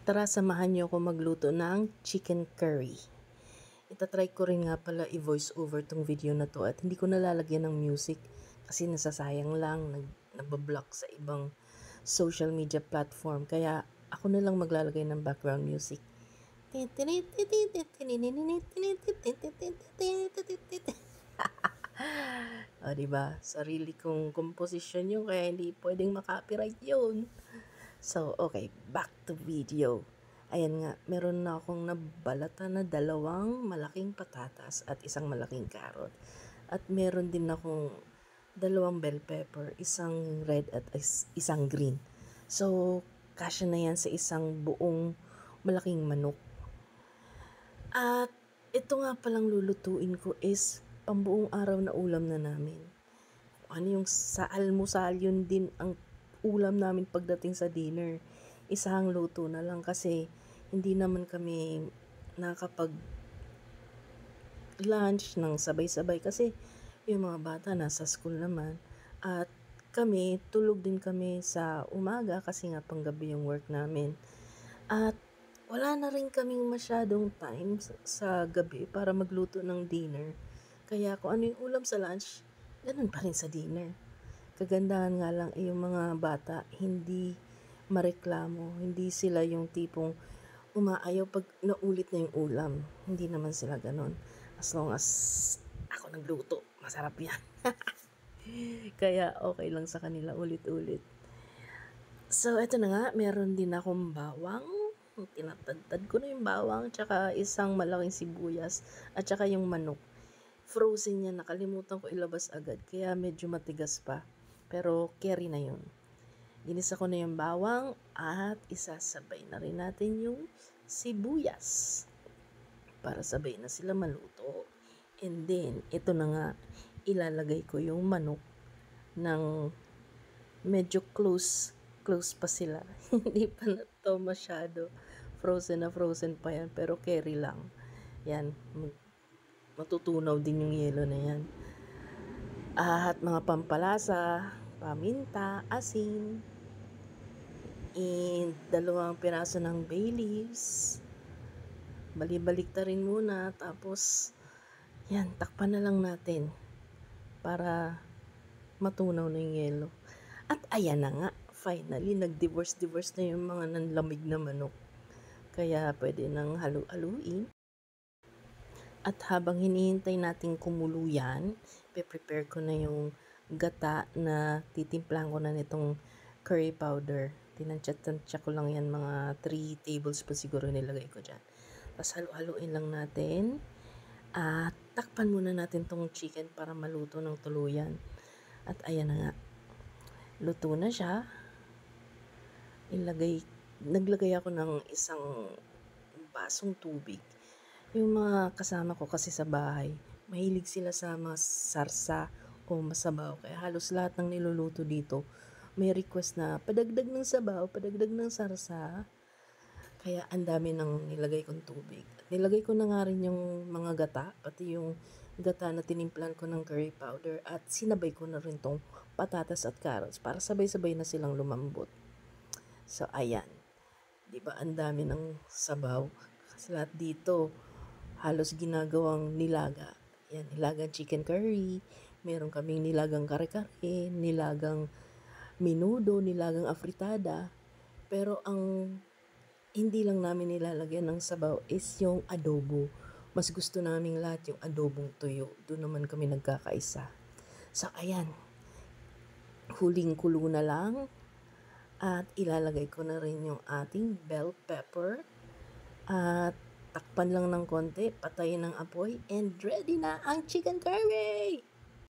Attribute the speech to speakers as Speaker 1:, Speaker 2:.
Speaker 1: Tara, samahan niyo ako magluto ng chicken curry. Itatry ko rin nga pala i-voice over tong video na to at hindi ko nalalagyan ng music kasi nasasayang lang, nabablock sa ibang social media platform. Kaya ako na lang maglalagay ng background music. O, diba? Sarili kong komposisyon yun kaya hindi pwedeng makopyright yun. So, okay, back to video. Ayan nga, meron na akong nabalatan na 2 malaking patatas at 1 malaking carrot. At meron din akong 2 bell pepper, 1 red at 1 green. So, kasya na yan sa 1 buong malaking manok. At ito nga palang lulutuin ko is pambuong araw na ulam na namin. Ano yung sa almusal, yun din ang ulam namin pagdating sa dinner. Isang luto na lang kasi hindi naman kami nakapag lunch ng sabay-sabay kasi yung mga bata nasa school naman at kami tulog din kami sa umaga kasi nga panggabi yung work namin. At wala na rin kaming masyadong time sa gabi para magluto ng dinner. Kaya kung ano yung ulam sa lunch, ganun pa rin sa dinner. Kagandahan nga lang yung mga bata, hindi mareklamo. Hindi sila yung tipong umaayaw pag naulit na yung ulam. Hindi naman sila ganun. As long as ako nagluto, masarap yan. Kaya okay lang sa kanila ulit-ulit. So, eto na nga, meron din akong bawang. Tinatadtad ko na yung bawang, tsaka 1 malaking sibuyas, at tsaka yung manok. Frozen yan, nakalimutan ko ilabas agad, kaya medyo matigas pa. Pero carry na yun. Ginisa ko na yung bawang at isasabay na rin natin yung sibuyas para sabay na sila maluto. And then, ito na nga, ilalagay ko yung manok ng medyo close pa sila. Hindi pa na to masyado. Frozen na frozen pa yan, pero carry lang. Yan, matutunaw din yung yelo na yan. At mga pampalasa, paminta, asin, and 2 piraso ng bay leaves. Balibalik ta rin muna, tapos yan, takpan na lang natin para matunaw na yung yelo. At ayan na nga, finally, nag-divorce na yung mga nanlamig na manok. Kaya pwede nang halu-haluin. At habang hinihintay natin kumulo yan, prepare ko na yung gata na titimplahan ko na nitong curry powder. Tinansya ko lang yan, mga 3 tablespoons siguro nilagay ko dyan. Tapos halu-haluin lang natin. At takpan muna natin tong chicken para maluto ng tuluyan. At ayan na nga, luto na siya. Naglagay ako ng 1 basong tubig. Yung mga kasama ko kasi sa bahay, mahilig sila sa sarsa o masabaw. Kaya halos lahat ng niluluto dito, may request na padagdag ng sabaw, padagdag ng sarsa. Kaya ang dami ng nilagay kong tubig. At nilagay ko na nga rin yung mga gata, pati yung gata na tinimplan ko ng curry powder. At sinabay ko na rin tong patatas at carrots para sabay-sabay na silang lumambot. So, ayan. Diba, ang dami ng sabaw. Kasi lahat dito, halos ginagawang nilaga. Yan, nilagang chicken curry. Meron kaming nilagang kare-kare, nilagang menudo, nilagang afritada. Pero ang hindi lang namin nilalagyan ng sabaw is yung adobo. Mas gusto namin lahat yung adobong tuyo. Doon naman kami nagkakaisa. So, ayan. Huling kulo na lang. At ilalagay ko na rin yung ating bell pepper. At takpan lang ng konti, patayin ng apoy, and ready na ang chicken curry!